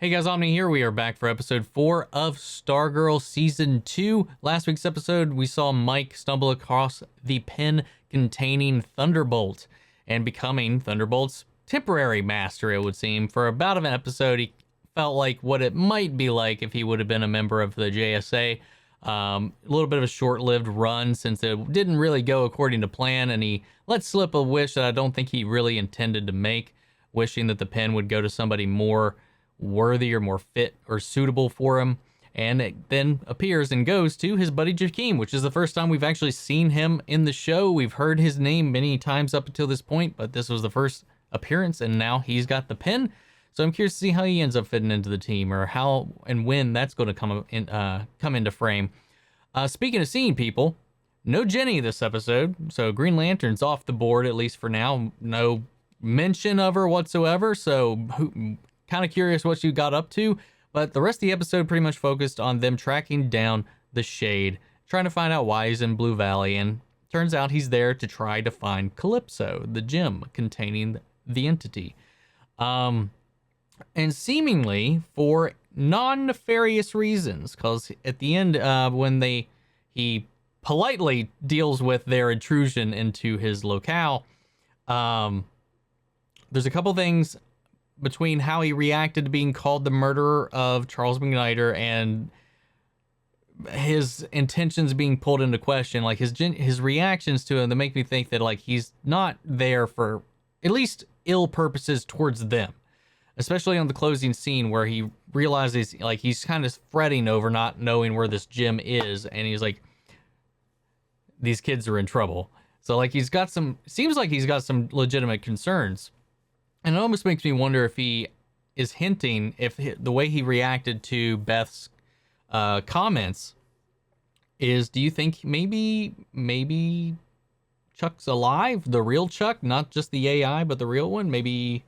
Hey guys, Omni here. We are back for episode 4 of Stargirl Season 2. Last week's episode, we saw Mike stumble across the pen containing Thunderbolt and becoming Thunderbolt's temporary master, it would seem. For about an episode, he felt like what it might be like if he would have been a member of the JSA. A little bit of a short-lived run since it didn't really go according to plan, and he let slip a wish that I don't think he really intended to make, wishing that the pen would go to somebody more worthy or more fit or suitable for him. And it then appears and goes to his buddy Jakeem, which is the first time we've actually seen him in the show. We've heard his name many times up until this point, but this was the first appearance, and now he's got the pen. So I'm curious to see how he ends up fitting into the team, or how and when that's going to come into frame. Speaking of seeing people, no Jenny this episode, so Green Lantern's off the board, at least for now. No mention of her whatsoever, so kind of curious what she got up to. But the rest of the episode pretty much focused on them tracking down the Shade, trying to find out why he's in Blue Valley, and turns out he's there to try to find Calypso, the gem containing the entity. And seemingly for non-nefarious reasons, because at the end, when he politely deals with their intrusion into his locale, there's a couple things between how he reacted to being called the murderer of Charles McNider and his intentions being pulled into question, like his reactions to him, that make me think that like he's not there for at least ill purposes towards them, especially on the closing scene where he realizes like he's kind of fretting over not knowing where this gem is, and he's like, these kids are in trouble. So like seems like he's got some legitimate concerns. And it almost makes me wonder if he is hinting, if the way he reacted to Beth's comments is, do you think maybe Chuck's alive? The real Chuck, not just the AI, but the real one? Maybe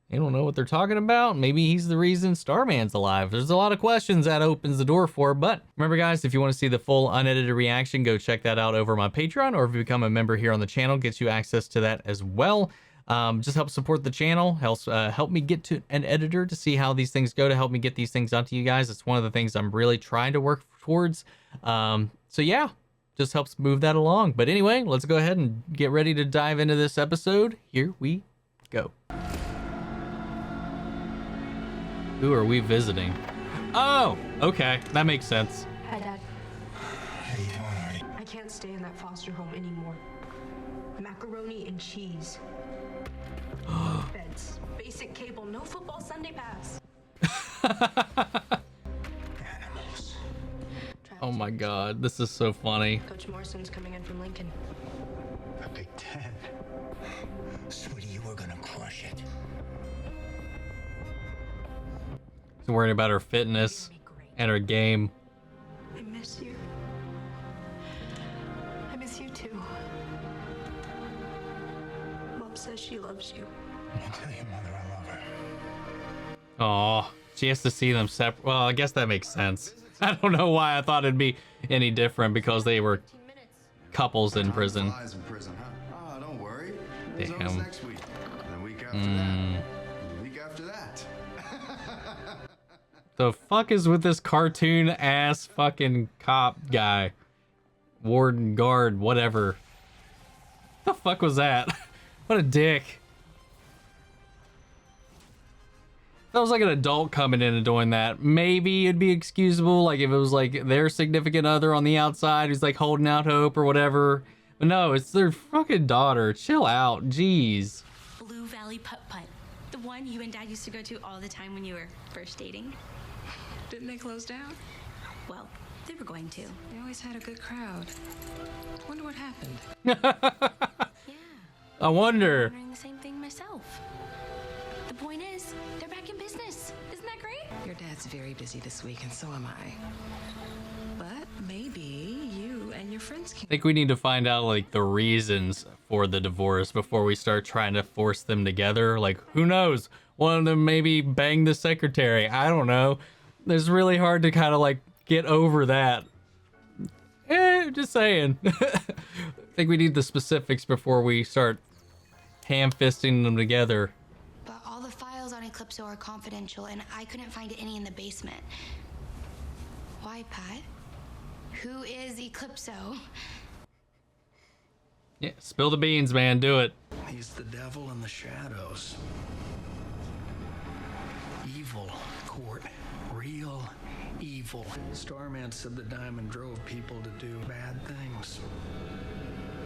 they don't know what they're talking about. Maybe he's the reason Starman's alive. There's a lot of questions that opens the door for. But remember, guys, if you want to see the full unedited reaction, go check that out over my Patreon, or if you become a member here on the channel, gets you access to that as well. Just help support the channel, help me get to an editor to see how these things go, to help me get these things out to you guys. It's one of the things I'm really trying to work towards. So yeah, just helps move that along. But anyway, let's go ahead and get ready to dive into this episode. Here we go. Who are we visiting? Oh, okay, that makes sense. Hi, Dad. How you doing, Artie? I can't stay in that foster home anymore. Macaroni and cheese. Beds, basic cable, no football Sunday pass. Animals. Oh my God, this is so funny. Coach Morrison's coming in from Lincoln. A Big Ten. Sweetie, you were gonna crush it. She's worrying about her fitness and her game. I miss you. I miss you too. Mom says she loves you. I'll tell your mother I love her. Aw, she has to see them separate. Well, I guess that makes sense. I don't know why I thought it'd be any different, because they were couples in prison. Flies in prison, huh? Oh, don't worry. There's Damn. always next week. And the week after that. And the week after that. The fuck is with this cartoon ass fucking cop guy? Warden, guard, whatever. The fuck was that? What a dick. That was like an adult coming in and doing that. Maybe it'd be excusable, like if it was like their significant other on the outside who's like holding out hope or whatever. But no, it's their fucking daughter. Chill out, jeez. Blue Valley Putt-Putt. The one you and Dad used to go to all the time when you were first dating. Didn't they close down? Well, they were going to. They always had a good crowd. Wonder what happened. Yeah. I wonder. I'm wondering the same thing myself. The point is, they're back in business. Isn't that great? Your dad's very busy this week, and so am I. But maybe you and your friends I can... think we need to find out like the reasons for the divorce before we start trying to force them together. Like, who knows? One of them maybe banged the secretary. I don't know. It's really hard to kind of like get over that. Just saying. I think we need the specifics before we start ham-fisting them together. But all the files on Eclipso are confidential, and I couldn't find any in the basement. Why, Pat? Who is Eclipso? Yeah, spill the beans, man. Do it. He's the devil in the shadows. Evil, Court. Real evil. Starman said the diamond drove people to do bad things.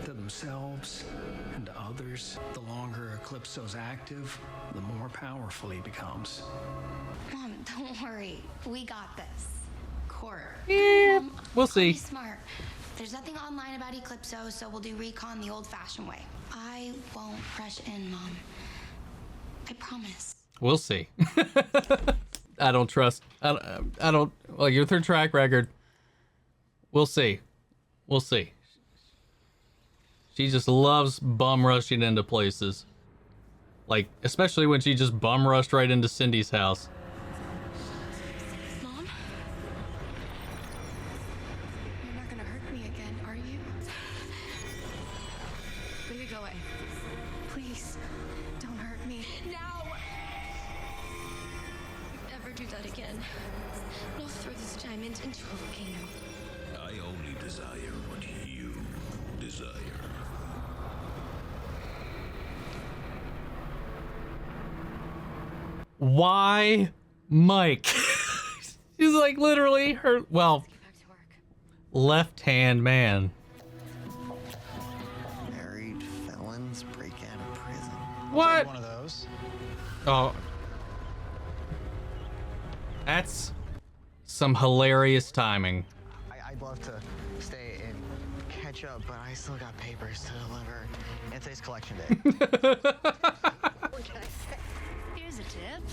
To themselves and to others. The longer Eclipso's active, the more powerful he becomes. Mom, don't worry. We got this. Court. Yeah, Mom, we'll I'll see. be smart. There's nothing online about Eclipso, so we'll do recon the old-fashioned way. I won't rush in, Mom. I promise. We'll see. I don't trust. I don't. Like, with her track record, we'll see. We'll see. She just loves bum rushing into places. Like, especially when she just bum rushed right into Cindy's house. Mom? You're not gonna hurt me again, are you? Baby, go away. Please, don't hurt me. Now! Never do that again. No, throw this diamond into a volcano. I only desire what you desire. Why Mike? She's like literally her, well, Get back to work. left-hand man. Married felons break out of prison. What? One of those. Oh. That's some hilarious timing. I'd love to stay and catch up, but I still got papers to deliver. And today's collection day. Here's a tip.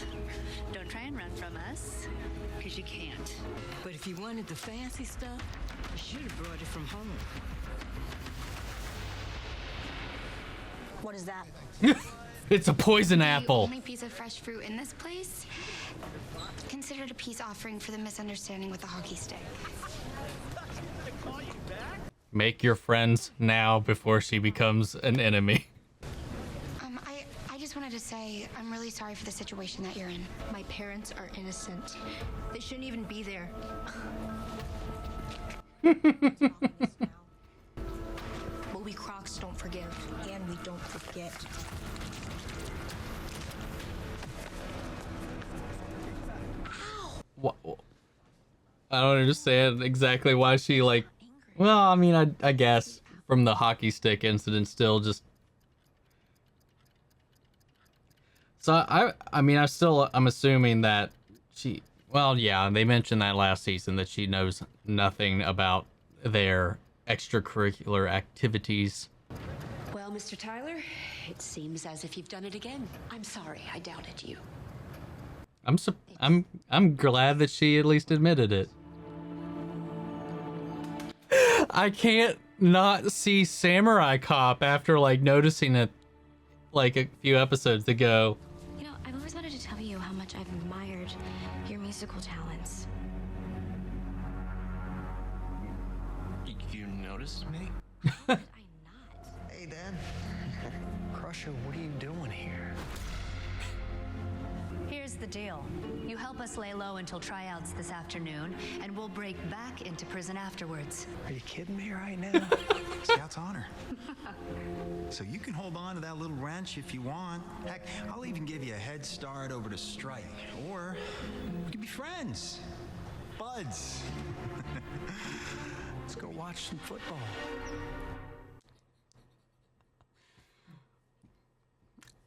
Don't try and run from us, because you can't. But if you wanted the fancy stuff, you should have brought it from home. What is that? It's a poison The apple. only piece of fresh fruit in this place, considered a peace offering for the misunderstanding with the hockey stick. Make your friends now before she becomes an enemy. I just wanted to say I'm really sorry for the situation that you're in. My parents are innocent. They shouldn't even be there. But we Crocs don't forgive, and we don't forget. What? I don't understand exactly why she like. Well, I mean, I guess from the hockey stick incident, still just. So I mean, I'm assuming that she. Well, yeah, they mentioned that last season that she knows nothing about their extracurricular activities. Well, Mr. Tyler, it seems as if you've done it again. I'm sorry, I doubted you. I'm glad that she at least admitted it. I can't not see Samurai Cop after like noticing it like a few episodes ago. You know, I've always wanted to tell you how much I've admired your musical talents. You noticed me? I'm not. Hey, Dad. Crusher, what are you doing here? Here's the deal. You help us lay low until tryouts this afternoon, and we'll break back into prison afterwards. Are you kidding me right now? Scout's honor. So you can hold on to that little wrench if you want. Heck, I'll even give you a head start over to Strike. Or we could be friends. Buds. Let's go watch some football.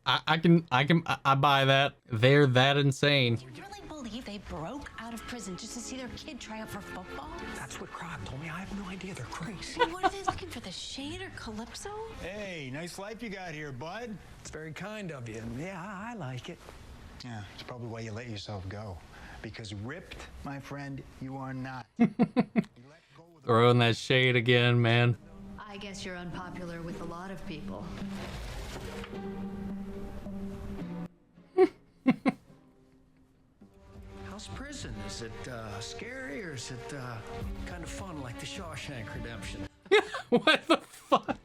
I buy that. They're that insane. You really believe they broke out of prison just to see their kid try out for football? That's what Croc told me. I have no idea. They're crazy. What are they looking for? The Shade or Calypso? Hey, nice life you got here, bud. It's very kind of you. Yeah, I like it. Yeah, it's probably why you let yourself go. Because ripped, my friend, you are not. Throwing that shade again, man. I guess you're unpopular with a lot of people. How's prison? Is it scary or is it kind of fun like the Shawshank Redemption? What the fuck?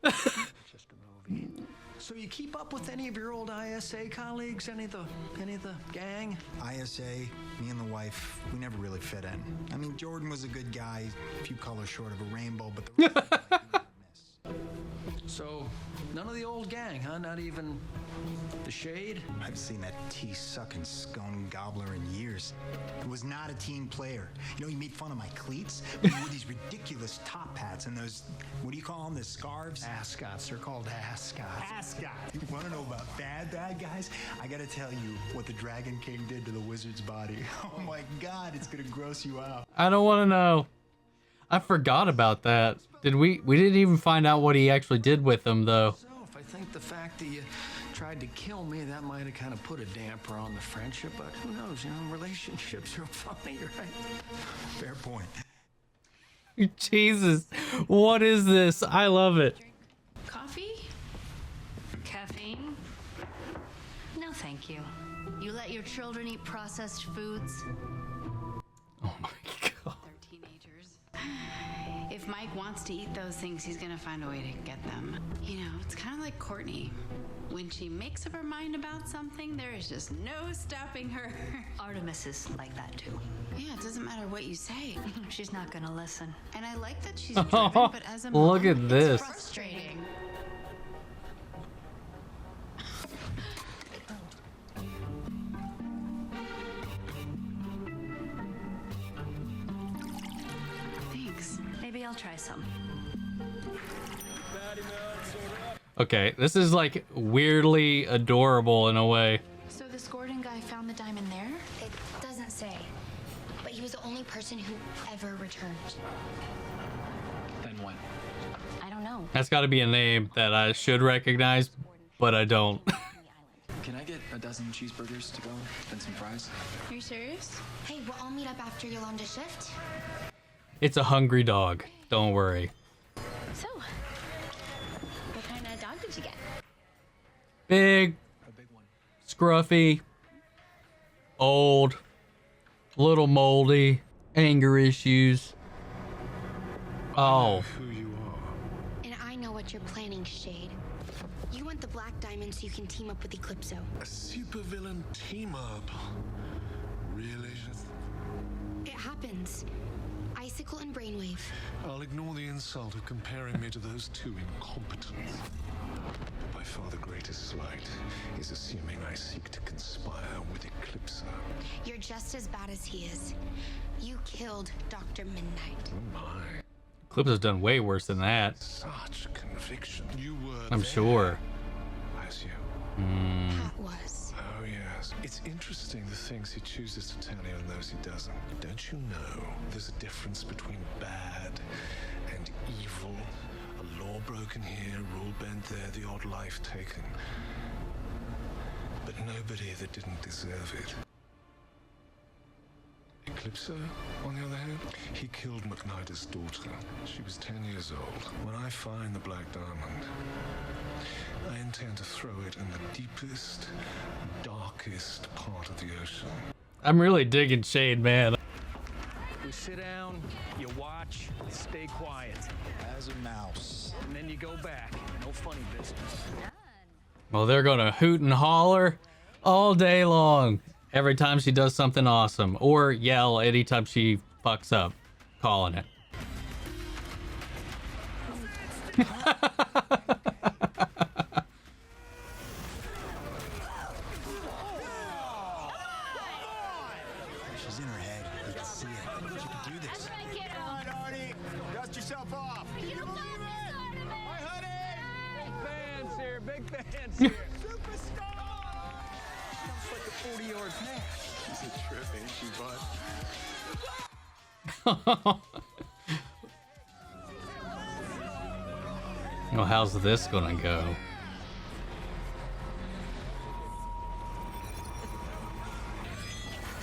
Just a movie. So you keep up with any of your old ISA colleagues? Any of the gang? ISA, me and the wife, we never really fit in. I mean, Jordan was a good guy, a few colors short of a rainbow, but the rest of the life, we miss. So none of the old gang, huh? Not even the Shade? I've seen that tea-sucking scone gobbler in years. He was not a team player. You know, he made fun of my cleats, but he wore these ridiculous top hats and those, what do you call them, the scarves? Ascots. They're called ascots. Ascot. You want to know about bad guys? I got to tell you what the Dragon King did to the wizard's body. Oh my God, it's going to gross you out. I don't want to know. I forgot about that. We didn't even find out what he actually did with him, though. I think the fact that you tried to kill me, that might have kind of put a damper on the friendship, but who knows, you know, relationships are funny, right? Fair point. Jesus, what is this? I love it. Coffee? Caffeine? No, thank you. You let your children eat processed foods? Oh my God. They're teenagers. If Mike wants to eat those things, he's gonna find a way to get them. You know, it's kind of like Courtney. When she makes up her mind about something, there is just no stopping her. Artemis is like that too. Yeah, it doesn't matter what you say. She's not gonna listen. And I like that she's driven, but as a mom, look at this. It's frustrating. Thanks. Maybe I'll try some. Okay, this is like weirdly adorable in a way. So this Gordon guy found the diamond there? It doesn't say. But he was the only person who ever returned. Then what? I don't know. That's got to be a name that I should recognize, but I don't. Can I get a dozen cheeseburgers to go and some fries? Are you serious? Hey, we'll all meet up after Yolanda's shift. It's a hungry dog. Don't worry. So, what kind of dog did you get? Big, scruffy, old, little moldy, anger issues. Oh. Who you are. And I know what you're planning, Shade. You want the black diamond so you can team up with Eclipso. A supervillain team up. Really? It happens. Icicle and Brainwave. I'll ignore the insult of comparing me to those two incompetents. By far the greatest slight is assuming I seek to conspire with Eclipso. You're just as bad as he is. You killed Dr. Mid-Nite. Oh my. Eclipso's done way worse than that. Such conviction. You were I'm there. sure. As you. That was. Oh yes. It's interesting the things he chooses to tell you and those he doesn't. Don't you know there's a difference between bad and evil? A law broken here, rule bent there, the odd life taken. But nobody that didn't deserve it. Eclipso, on the other hand, he killed McNider's daughter. She was 10 years old. When I find the Black Diamond, I intend to throw it in the deepest, darkest part of the ocean. I'm really digging Shade, man. You sit down, you watch, stay quiet. As a mouse. And then you go back. No funny business. Well, they're gonna hoot and holler all day long every time she does something awesome, or yell anytime she fucks up, calling it. She's in her head. You can see it. She can do this. Come on, Artie. Dust yourself off. My honey! Big fans here, big fans here. Superstar! Sounds like a 40-yard pass. She's a trip, ain't she, bud? Well, how's this gonna go?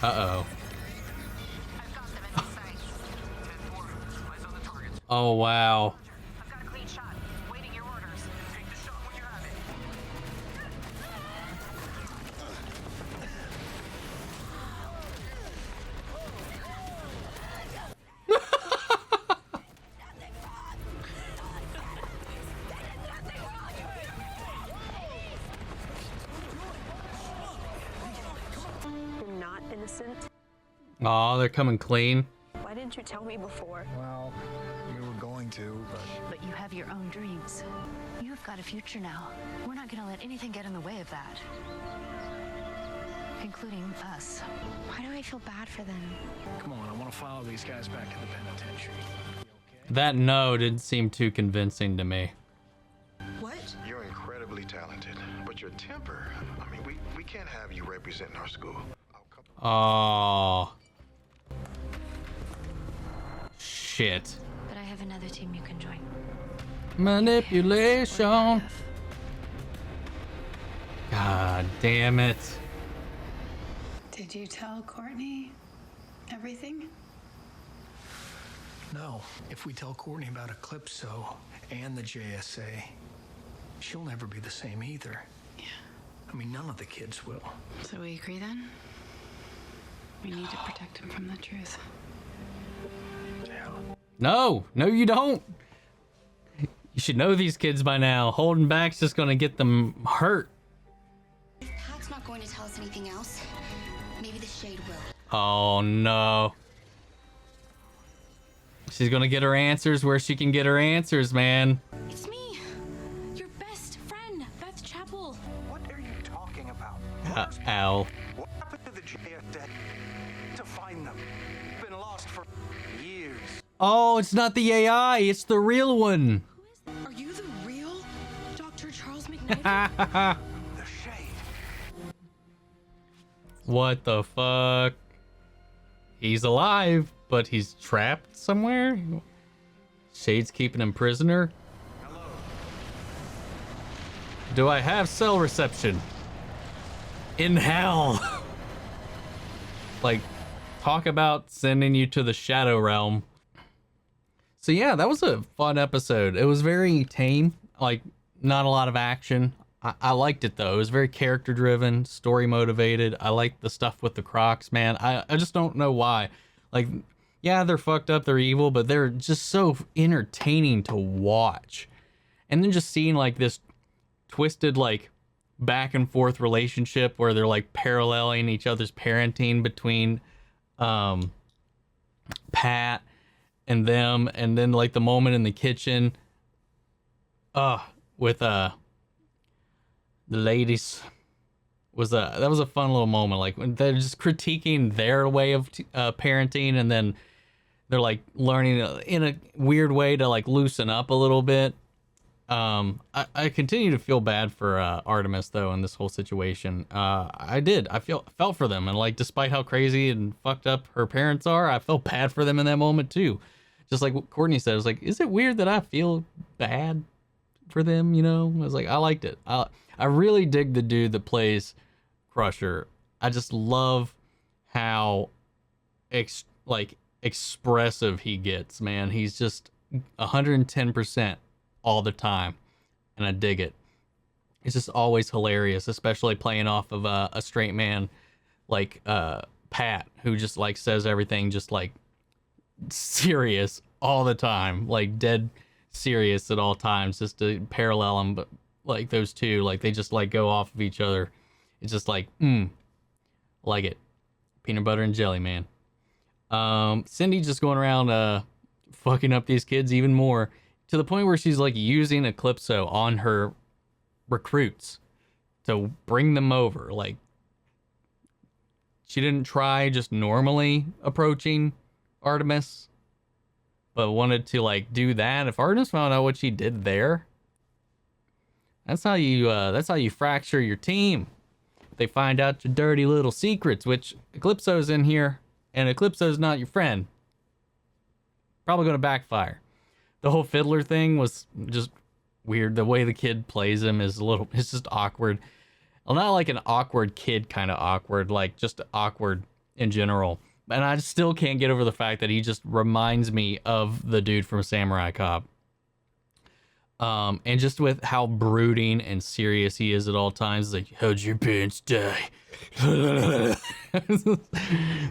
Uh-oh. Oh, wow. I've got a clean shot. Waiting your orders. Take the shot when you have it. innocent? Aw, they're coming clean. Why didn't you tell me before? Well, we were going to, But you have your own dreams. You've got a future now. We're not gonna let anything get in the way of that. Including us. Why do I feel bad for them? Come on, I want to follow these guys back to the penitentiary. That no didn't seem too convincing to me. What? You're incredibly talented, but your temper, I mean, we can't have you representing our school. Oh. Shit. But I have another team you can join. Manipulation. God damn it. Did you tell Courtney everything? No, if we tell Courtney about Eclipso and the JSA, she'll never be the same either. Yeah. I mean, none of the kids will. So we agree then? We need to protect him from the truth. Yeah. No, you don't. You should know these kids by now. Holding back's just gonna get them hurt. If Pat's not going to tell us anything else, maybe the Shade will. Oh no. She's gonna get her answers where she can get her answers, man. It's me, your best friend, Beth Chapel. What are you talking about? Ow. What happened to the JSA? To find them. Been lost for years. Oh, it's not the AI, it's the real one. Are you the real Dr. Charles McKnight? The Shade. What the fuck? He's alive, but he's trapped somewhere? Shade's keeping him prisoner? Hello. Do I have cell reception? In hell. Like, talk about sending you to the Shadow Realm. So yeah, that was a fun episode. It was very tame, like not a lot of action. I liked it though. It was very character driven, story motivated. I liked the stuff with the Crocs, man. I just don't know why. Like, yeah, they're fucked up, they're evil, but they're just so entertaining to watch. And then just seeing like this twisted like back and forth relationship where they're like paralleling each other's parenting between Pat and them, and then like the moment in the kitchen with the ladies that was a fun little moment, like when they're just critiquing their way of parenting, and then they're like learning in a weird way to like loosen up a little bit. I continue to feel bad for Artemis though in this whole situation. I felt for them, and like despite how crazy and fucked up her parents are, I felt bad for them in that moment too. Just like what Courtney said, it was like, is it weird that I feel bad for them? You know, I was like, I liked it. I really dig the dude that plays Crusher. I just love how expressive he gets, man. He's just 110% all the time, and I dig it. It's just always hilarious, especially playing off of a straight man like Pat, who just like says everything just like serious all the time, like dead serious at all times, just to parallel them. But like those two, like they just like go off of each other. It's just like like it. Peanut butter and jelly, man. Cindy just going around fucking up these kids even more, to the point where she's like using Eclipso on her recruits to bring them over. Like, she didn't try just normally approaching Artemis, but wanted to like do that. If Artemis found out what she did there, that's how you fracture your team. They find out your dirty little secrets, which Eclipso's in here, and Eclipso's not your friend. Probably going to backfire. The whole fiddler thing was just weird. The way the kid plays him is it's just awkward. Well, not like an awkward kid kind of awkward, like just awkward in general. And I still can't get over the fact that he just reminds me of the dude from Samurai Cop. And just with how brooding and serious he is at all times, like, how'd your parents die? It's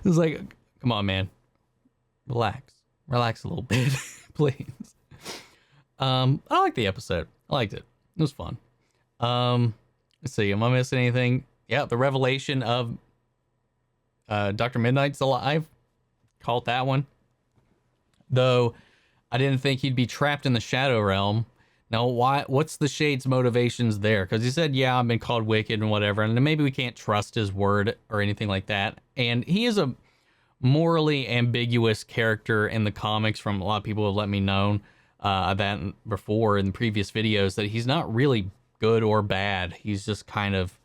like, come on, man. Relax a little bit, please. I like the episode. I liked it. It was fun. Let's see, am I missing anything? Yeah, the revelation of Dr. Mid-Night's alive. Called that one. Though I didn't think he'd be trapped in the Shadow Realm. Now, what's the Shade's motivations there? Because he said, yeah, I've been called wicked and whatever, and maybe we can't trust his word or anything like that. And he is a morally ambiguous character in the comics. From a lot of people have let me know that before in previous videos, that he's not really good or bad. He's just kind of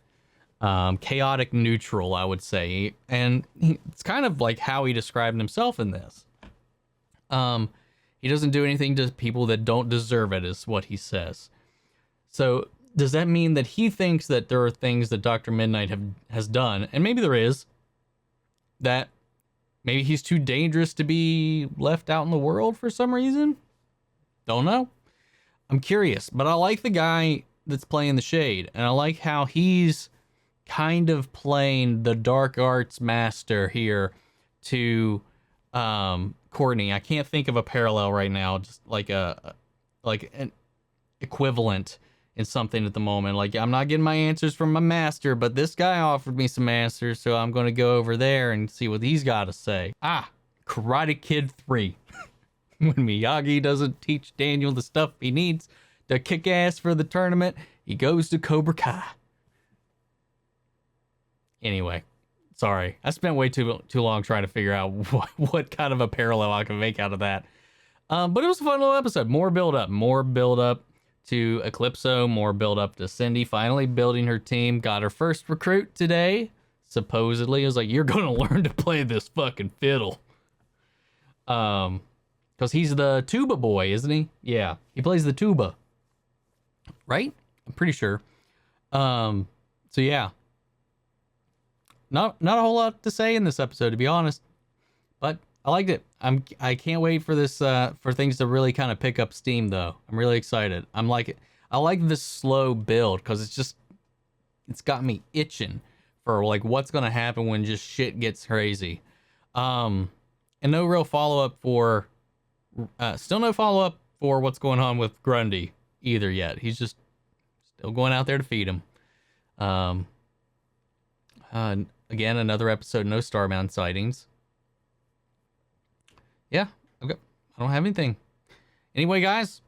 chaotic neutral, I would say. And it's kind of like how he described himself in this. He doesn't do anything to people that don't deserve it, is what he says. So does that mean that he thinks that there are things that Dr. Mid-Nite has done, and maybe there is, that maybe he's too dangerous to be left out in the world for some reason? Don't know. I'm curious, but I like the guy that's playing the Shade, and I like how he's kind of playing the dark arts master here to Courtney. I can't think of a parallel right now, just like an equivalent in something at the moment. Like, I'm not getting my answers from my master, but this guy offered me some answers, so I'm going to go over there and see what he's got to say. Karate Kid 3. When Miyagi doesn't teach Daniel the stuff he needs to kick ass for the tournament, he goes to Cobra Kai. Anyway, sorry, I spent way too long trying to figure out what kind of a parallel I can make out of that. But it was a fun little episode. More build up to Eclipso, more build up to Cindy finally building her team. Got her first recruit today. Supposedly, it was like, you're gonna learn to play this fucking fiddle. Because he's the tuba boy, isn't he? Yeah, he plays the tuba, right? I'm pretty sure. So yeah. Not a whole lot to say in this episode, to be honest, but I liked it. I can't wait for this for things to really kind of pick up steam, though. I'm really excited. I like this slow build because it's got me itching for like what's gonna happen when just shit gets crazy. And no real follow up for still no follow up for what's going on with Grundy either yet. He's just still going out there to feed him. Again, another episode, no Starman sightings. Yeah, okay. I don't have anything. Anyway, guys,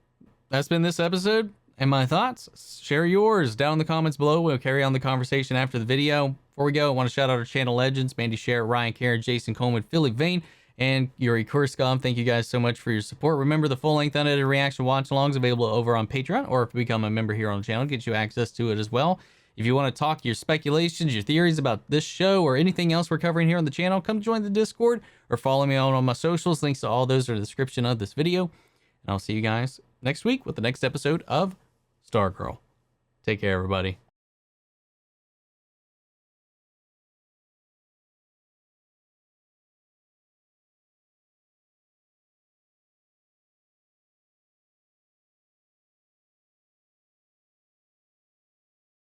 that's been this episode and my thoughts. Share yours down in the comments below. We'll carry on the conversation after the video. Before we go, I want to shout out our channel legends, Mandy Sherritt, Ryan Karen, Jason Coleman, Philly Vane, and Yuri Kurskov. Thank you guys so much for your support. Remember, the full-length unedited reaction watch-alongs available over on Patreon, or if you become a member here on the channel, get you access to it as well. If you want to talk your speculations, your theories about this show, or anything else we're covering here on the channel, come join the Discord or follow me on my socials. Links to all those are in the description of this video. And I'll see you guys next week with the next episode of Stargirl. Take care, everybody.